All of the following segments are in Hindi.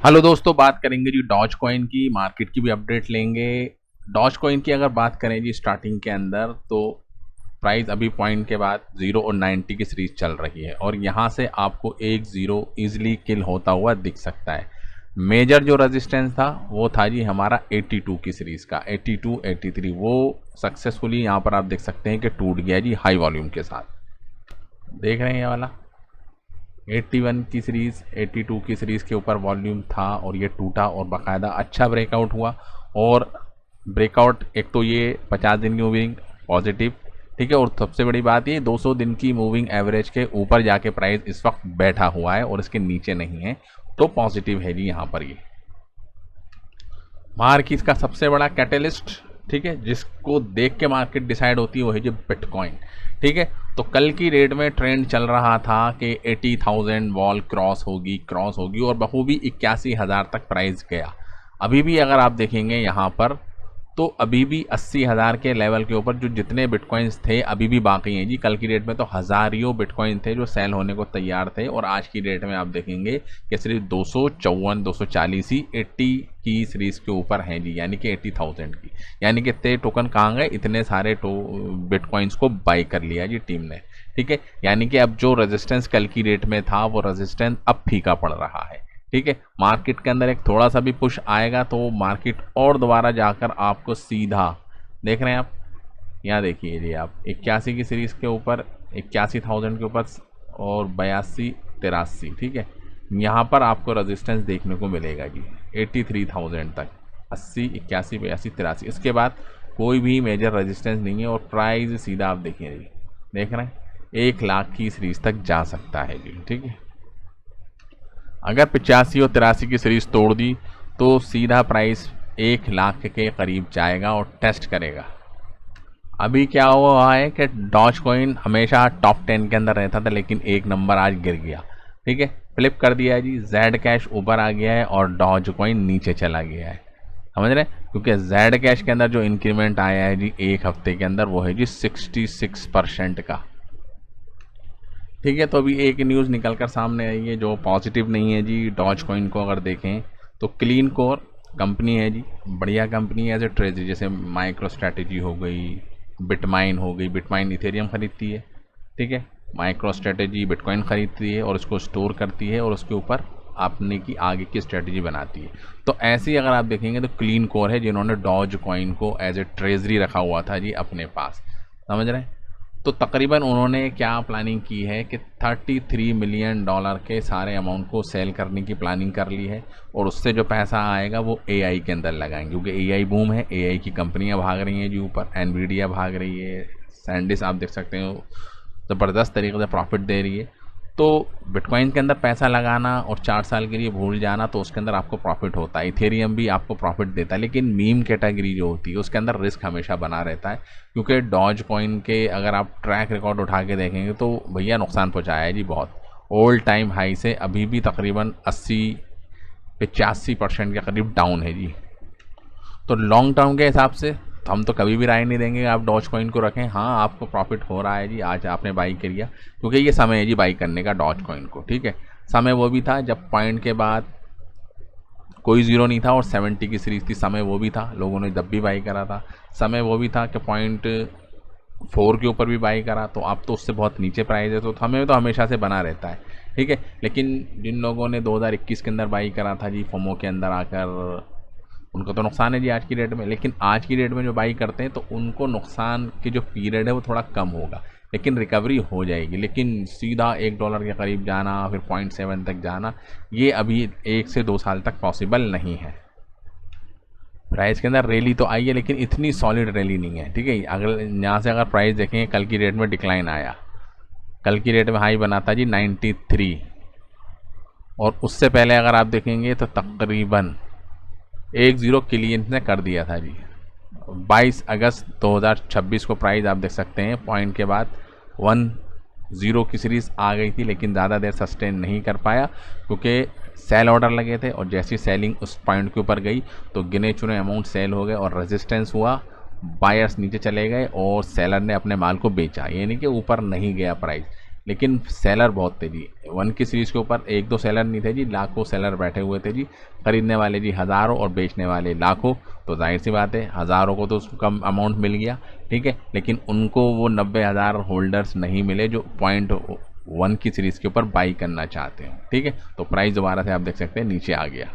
हेलो दोस्तों, बात करेंगे जी डॉज कॉइन की। मार्केट की भी अपडेट लेंगे। डॉज कॉइन की अगर बात करें जी स्टार्टिंग के अंदर, तो प्राइस अभी पॉइंट के बाद 0 और 90 की सीरीज चल रही है और यहाँ से आपको एक ज़ीरो इजीली किल होता हुआ दिख सकता है। मेजर जो रेजिस्टेंस था वो था जी हमारा 82 की सीरीज़ का, 82 83 वो सक्सेसफुली यहाँ पर आप देख सकते हैं कि टूट गया जी हाई वॉल्यूम के साथ। देख रहे हैं ये वाला 81 की सीरीज़ 82 की सीरीज़ के ऊपर वॉल्यूम था और ये टूटा और बाकायदा अच्छा ब्रेकआउट हुआ। और ब्रेकआउट एक तो ये 50 दिन की मूविंग पॉजिटिव, ठीक है, और सबसे बड़ी बात ये 200 दिन की मूविंग एवरेज के ऊपर जाके प्राइस इस वक्त बैठा हुआ है और इसके नीचे नहीं है, तो पॉजिटिव है जी यहाँ पर ये। मार्केट का सबसे बड़ा कैटलिस्ट, ठीक है, जिसको देख के मार्केट डिसाइड होती है वो है जो बिटकॉइन, ठीक है। तो कल की रेट में ट्रेंड चल रहा था कि 80,000 वॉल क्रॉस होगी और बखूबी 81,000 तक प्राइस गया। अभी भी अगर आप देखेंगे यहाँ पर तो अभी भी 80,000 के लेवल के ऊपर जो जितने बिटकॉइंस थे अभी भी बाकी हैं जी। कल की डेट में तो हज़ारियों बिटकॉइन थे जो सेल होने को तैयार थे और आज की डेट में आप देखेंगे कि सिर्फ 240 ही 80 की सीरीज़ के ऊपर हैं जी, यानी कि 80,000 की। यानी कि इतने टोकन कहाँ गए, इतने सारे बिटकॉइंस को बाई कर लिया जी टीम ने, ठीक है। यानी कि अब जो रेजिस्टेंस कल की डेट में था वो रेजिस्टेंस अब फीका पड़ रहा है, ठीक है। मार्केट के अंदर एक थोड़ा सा भी पुश आएगा तो मार्केट और दोबारा जाकर आपको सीधा देख रहे हैं आप, यहाँ देखिए जी आप 81 की सीरीज़ के ऊपर 81,000 के ऊपर और 82 83, ठीक है, यहाँ पर आपको रेजिस्टेंस देखने को मिलेगा जी 83,000 तक, 80 81 82 83। इसके बाद कोई भी मेजर रेजिस्टेंस नहीं है और प्राइस सीधा आप देखिए जी, देख रहे हैं 1 लाख की सीरीज़ तक जा सकता है जी, ठीक है। अगर 85 और 83 की सीरीज़ तोड़ दी तो सीधा प्राइस 1 लाख के करीब जाएगा और टेस्ट करेगा। अभी क्या हुआ है कि डॉज कॉइन हमेशा टॉप 10 के अंदर रहता था लेकिन एक नंबर आज गिर गया, ठीक है, फ्लिप कर दिया है जी। जेड कैश ऊपर आ गया है और डॉज कॉइन नीचे चला गया है, समझ रहे हैं? क्योंकि जेड कैश के अंदर जो इंक्रीमेंट आया है जी एक हफ्ते के अंदर वो है जी 66% का, ठीक है। तो अभी एक न्यूज़ निकल कर सामने आई है जो पॉजिटिव नहीं है जी। डॉज कॉइन को अगर देखें तो क्लीन कोर कंपनी है जी, बढ़िया कंपनी है एज ए ट्रेजरी, जैसे माइक्रो स्ट्रैटेजी हो गई, बिटमाइन हो गई, बिटमाइन इथेरियम खरीदती है, ठीक है, माइक्रो स्ट्रैटेजी बिटकॉइन खरीदती है और उसको स्टोर करती है और उसके ऊपर आपने की आगे की स्ट्रैटेजी बनाती है। तो ऐसे ही अगर आप देखेंगे तो क्लीन कोर है जिन्होंने डॉज कॉइन को एज ए ट्रेजरी रखा हुआ था जी अपने पास, समझ रहे हैं? तो तकरीबन उन्होंने क्या प्लानिंग की है कि 33 मिलियन डॉलर के सारे अमाउंट को सेल करने की प्लानिंग कर ली है और उससे जो पैसा आएगा वो एआई के अंदर लगाएंगे, क्योंकि एआई बूम है, एआई की कंपनियां भाग रही हैं जी ऊपर, एनवीडिया भाग रही है, सैंडिस आप देख सकते हो ज़बरदस्त तरीके से प्रॉफिट दे रही है। तो बिटकॉइन के अंदर पैसा लगाना और 4 साल के लिए भूल जाना तो उसके अंदर आपको प्रॉफिट होता है, इथेरियम भी आपको प्रॉफिट देता है, लेकिन मीम कैटेगरी जो होती है उसके अंदर रिस्क हमेशा बना रहता है। क्योंकि डॉज कॉइन के अगर आप ट्रैक रिकॉर्ड उठा के देखेंगे तो भैया नुकसान पहुँचाया है जी बहुत। ओल्ड टाइम हाई से अभी भी तकरीबन 80 85% के करीब डाउन है जी। तो लॉन्ग टर्म के हिसाब से तो हम तो कभी भी राय नहीं देंगे आप डॉज कॉइन को रखें। हाँ, आपको प्रॉफिट हो रहा है जी, आज आपने बाई किया क्योंकि ये समय है जी बाई करने का डॉज कॉइन को, ठीक है। समय वो भी था जब पॉइंट के बाद कोई ज़ीरो नहीं था और 70 की सीरीज़ थी, समय वो भी था लोगों ने जब भी बाई करा था। समय वो भी था कि पॉइंट 4 के ऊपर भी बाई करा, तो अब तो उससे बहुत नीचे प्राइस है, तो हमें तो हमेशा से बना रहता है, ठीक है। लेकिन जिन लोगों ने 2021 के अंदर बाई करा था जी फोमो के अंदर आकर, उनको तो नुकसान है जी आज की डेट में। लेकिन आज की डेट में जो बाई करते हैं तो उनको नुकसान की जो पीरियड है वो थोड़ा कम होगा, लेकिन रिकवरी हो जाएगी। लेकिन सीधा $1 के करीब जाना फिर 0.7 तक जाना ये अभी 1 से 2 साल तक पॉसिबल नहीं है। प्राइस के अंदर रैली तो आई है लेकिन इतनी सॉलिड रैली नहीं है, ठीक है। अगर यहाँ से अगर प्राइस देखें कल की डेट में डिक्लाइन आया, कल की डेट में हाई बना था जी 93 और उससे पहले अगर आप देखेंगे तो तकरीबन 1-0 क्लियंट ने कर दिया था जी। 22 अगस्त 2026 को प्राइस आप देख सकते हैं पॉइंट के बाद 1-0 की सीरीज़ आ गई थी, लेकिन ज़्यादा देर सस्टेन नहीं कर पाया क्योंकि सेल ऑर्डर लगे थे और जैसी सेलिंग उस पॉइंट के ऊपर गई तो गिने चुने अमाउंट सेल हो गए और रेजिस्टेंस हुआ, बायर्स नीचे चले गए और सेलर ने अपने माल को बेचा, यानी कि ऊपर नहीं गया प्राइस। लेकिन सेलर बहुत थे जी। 1 की सीरीज़ के ऊपर 1-2 सेलर नहीं थे जी, लाखों सेलर बैठे हुए थे जी। खरीदने वाले जी हज़ारों और बेचने वाले लाखों। तो जाहिर सी बात है हज़ारों को तो कम अमाउंट मिल गया, ठीक है, लेकिन उनको वो 90,000 होल्डर्स नहीं मिले जो पॉइंट 1 की सीरीज़ के ऊपर बाई करना चाहते हैं, ठीक है। तो प्राइस दोबारा से आप देख सकते हैं नीचे आ गया।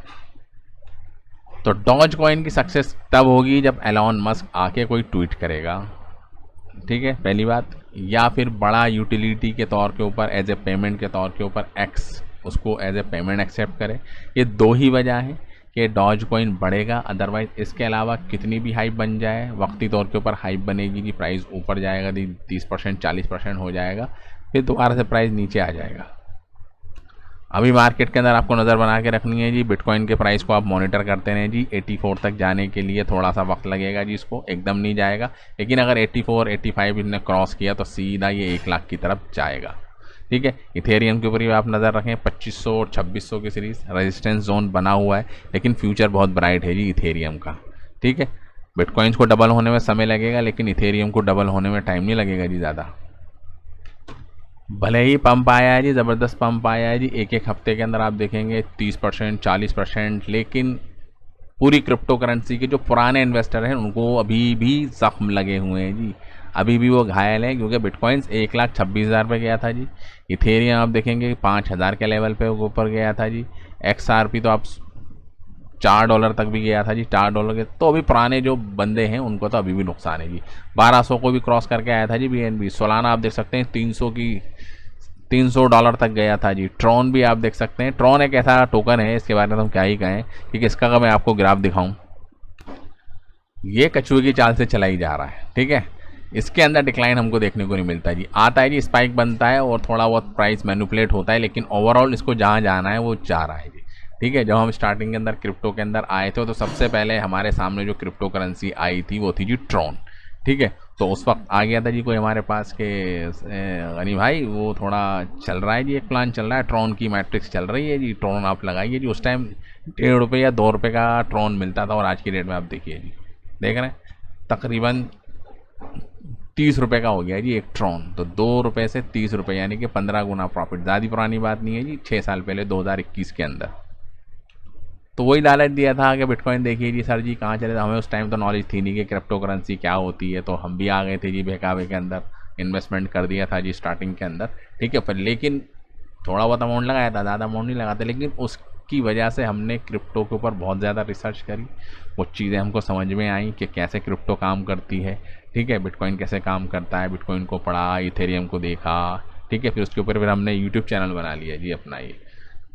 तो डॉज कॉइन की सक्सेस तब होगी जब एलॉन मस्क आके कोई ट्वीट करेगा, ठीक है, पहली बात, या फिर बड़ा यूटिलिटी के तौर के ऊपर एज ए पेमेंट के तौर के ऊपर एक्स उसको एज ए पेमेंट एक्सेप्ट करे। ये 2 ही वजह है कि डॉज कॉइन बढ़ेगा। अदरवाइज इसके अलावा कितनी भी हाइप बन जाए, वक्ती तौर के ऊपर हाइप बनेगी जी, प्राइस ऊपर जाएगा जी, 30% 40% हो जाएगा, फिर दोबारा से प्राइस नीचे आ जाएगा। अभी मार्केट के अंदर आपको नज़र बना के रखनी है जी, बिटकॉइन के प्राइस को आप मॉनिटर करते रहें जी। 84 तक जाने के लिए थोड़ा सा वक्त लगेगा जी, इसको एकदम नहीं जाएगा, लेकिन अगर 84 85 इसने क्रॉस किया तो सीधा ये 1 लाख की तरफ जाएगा, ठीक है। इथेरियम के ऊपर भी आप नज़र रखें, 2500 और 2600 की सीरीज़ रेजिस्टेंस जोन बना हुआ है, लेकिन फ्यूचर बहुत ब्राइट है जी इथेरियम का, ठीक है। बिटकॉइंस को डबल होने में समय लगेगा, लेकिन इथेरियम को डबल होने में टाइम नहीं लगेगा जी ज़्यादा। भले ही पंप आया है जी, ज़बरदस्त पंप आया है जी, एक हफ्ते के अंदर आप देखेंगे 30% 40%, लेकिन पूरी क्रिप्टो करेंसी के जो पुराने इन्वेस्टर हैं उनको अभी भी जख्म लगे हुए हैं जी, अभी भी वो घायल हैं, क्योंकि बिटकॉइंस 1,26,000 पे गया था जी। इथेरियम आप देखेंगे 5,000 के लेवल पे ऊपर गया था जी। XRP तो आप $4 तक भी गया था जी, $4 के। तो अभी पुराने जो बंदे हैं उनको तो अभी भी नुकसान है जी। 1200 को भी क्रॉस करके आया था जी BNB। सोलाना आप देख सकते हैं $300 तक गया था जी। ट्रॉन भी आप देख सकते हैं। ट्रॉन एक ऐसा टोकन है, इसके बारे में हम क्या ही कहें, क्योंकि इसका अगर मैं आपको ग्राफ दिखाऊं, ये कछुए की चाल से चला ही जा रहा है, ठीक है। इसके अंदर डिक्लाइन हमको देखने को नहीं मिलता जी। आता है जी, स्पाइक बनता है और थोड़ा बहुत प्राइस मैनिपुलेट होता है, लेकिन ओवरऑल इसको जहाँ जाना है वो जा रहा है जी, ठीक है। जब हम स्टार्टिंग के अंदर क्रिप्टो के अंदर आए थे तो सबसे पहले हमारे सामने जो क्रिप्टो करेंसी आई थी वो थी जी ट्रॉन, ठीक है। तो उस वक्त आ गया था जी कोई हमारे पास के गनी भाई, वो थोड़ा चल रहा है जी, एक प्लान चल रहा है, ट्रॉन की मैट्रिक्स चल रही है जी, ट्रॉन आप लगाइए जी। उस टाइम ₹1.5 या ₹2 का ट्रॉन मिलता था, और आज की डेट में आप देखिए जी, देख रहे हैं तकरीबन ₹30 का हो गया जी एक ट्रॉन। तो ₹2 से ₹30, यानी कि 15 गुना प्रॉफिट। ज़्यादा पुरानी बात नहीं है जी, 6 साल पहले 2021 के अंदर। तो वही लालच दिया था कि बिटकॉइन देखिए जी सर जी कहाँ चले। हमें उस टाइम तो नॉलेज थी नहीं कि क्रिप्टो करेंसी क्या होती है, तो हम भी आ गए थे जी बहकावे के अंदर, इन्वेस्टमेंट कर दिया था जी स्टार्टिंग के अंदर, ठीक है। पर लेकिन थोड़ा बहुत अमाउंट लगाया था, ज़्यादा अमाउंट नहीं लगाते, लेकिन उसकी वजह से हमने क्रिप्टो के ऊपर बहुत ज़्यादा रिसर्च करी। कुछ चीज़ें हमको समझ में आई कि कैसे क्रिप्टो काम करती है, ठीक है, बिटकॉइन कैसे काम करता है। बिटकॉइन को पढ़ा, इथेरियम को देखा, ठीक है, फिर उसके ऊपर फिर हमने यूट्यूब चैनल बना लिया जी अपना ये,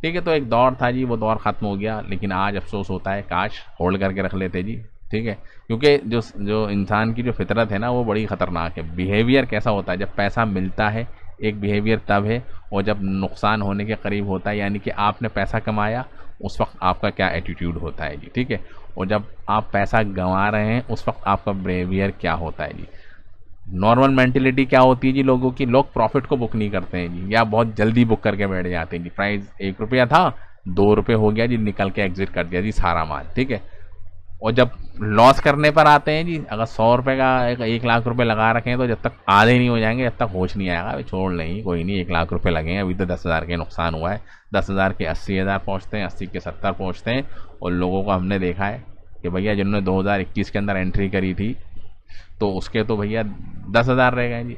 ठीक है। तो एक दौर था जी, वो दौर ख़त्म हो गया, लेकिन आज अफसोस होता है काश होल्ड करके रख लेते जी, ठीक है। क्योंकि जो जो इंसान की जो फितरत है ना वो बड़ी ख़तरनाक है। बिहेवियर कैसा होता है, जब पैसा मिलता है एक बिहेवियर तब है, और जब नुकसान होने के करीब होता है, यानी कि आपने पैसा कमाया उस वक्त आपका क्या एटीट्यूड होता है जी, ठीक है। और जब आप पैसा गंवा रहे हैं उस वक्त आपका बिहेवियर क्या होता है जी। नॉर्मल मेंटेलिटी क्या होती है जी लोगों की, लोग प्रॉफिट को बुक नहीं करते हैं जी, या बहुत जल्दी बुक करके बैठ जाते हैं जी। प्राइस ₹1 था, ₹2 हो गया जी, निकल के एग्जिट कर दिया जी सारा माल, ठीक है। और जब लॉस करने पर आते हैं जी, अगर ₹100 का 1,00,000 लगा रखे हैं, तो जब तक आधे नहीं हो जाएंगे तब तक होश नहीं आएगा, भाई छोड़ नहीं, कोई नहीं, ₹1,00,000 लगे हैं, अभी तो 10,000 के नुकसान हुआ है। 10,000 के 80,000 पहुँचते हैं, 80 के 70 पहुँचते हैं। और लोगों को हमने देखा है कि भैया जिन्होंने 2021 के अंदर एंट्री करी थी, तो उसके तो भैया 10,000 रह गए जी।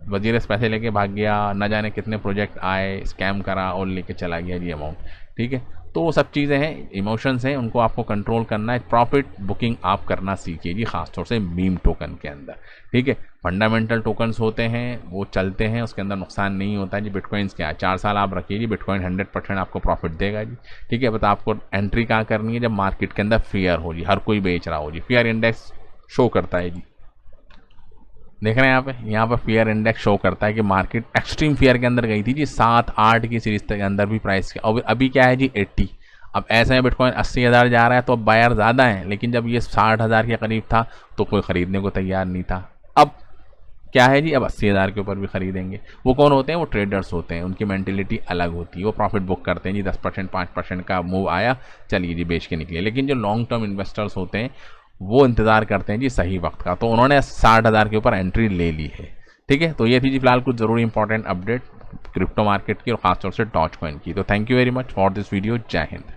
वजीर से पैसे लेके भाग गया, न जाने कितने प्रोजेक्ट आए, स्कैम करा और लेके चला गया जी अमाउंट, ठीक है। तो वो सब चीज़ें हैं, इमोशंस हैं, उनको आपको कंट्रोल करना है। प्रॉफिट बुकिंग आप करना सीखिए जी, खासतौर से मीम टोकन के अंदर, ठीक है। फंडामेंटल टोकन्स होते हैं, वो चलते हैं, उसके अंदर नुकसान नहीं होता है जी। बिटकॉइंस क्या है, 4 साल आप रखिए जी, बिटकॉइन 100% आपको प्रॉफिट देगा जी, ठीक है। बट आपको एंट्री कहाँ करनी है, जब मार्केट के अंदर फियर हो जी, हर कोई बेच रहा हो जी। फियर इंडेक्स शो करता है जी, देख रहे हैं यहाँ पे फियर इंडेक्स शो करता है कि मार्केट एक्सट्रीम फियर के अंदर गई थी जी, 7-8 की सीरीज के अंदर भी प्राइस के। अब अभी क्या है जी 80। अब ऐसे में बिटकॉइन 80,000 जा रहा है, तो अब बायर ज़्यादा है, लेकिन जब ये 60,000 के करीब था तो कोई ख़रीदने को तैयार नहीं था। अब क्या है जी, अब 80,000 के ऊपर भी खरीदेंगे। वो कौन होते हैं, वो ट्रेडर्स होते हैं, उनकी मेंटेलिटी अलग होती है, वो प्रॉफिट बुक करते हैं जी। 10% 5% का मूव आया, चलिए जी बेच के निकले। लेकिन जो लॉन्ग टर्म इन्वेस्टर्स होते हैं वो इंतज़ार करते हैं जी सही वक्त का। तो उन्होंने 60,000 के ऊपर एंट्री ले ली है, ठीक है, तो ये थी जी फिलहाल कुछ ज़रूरी इंपॉर्टेंट अपडेट क्रिप्टो मार्केट की और खासतौर से डॉज कॉइन की। तो thank you very much for this video. जय हिंद।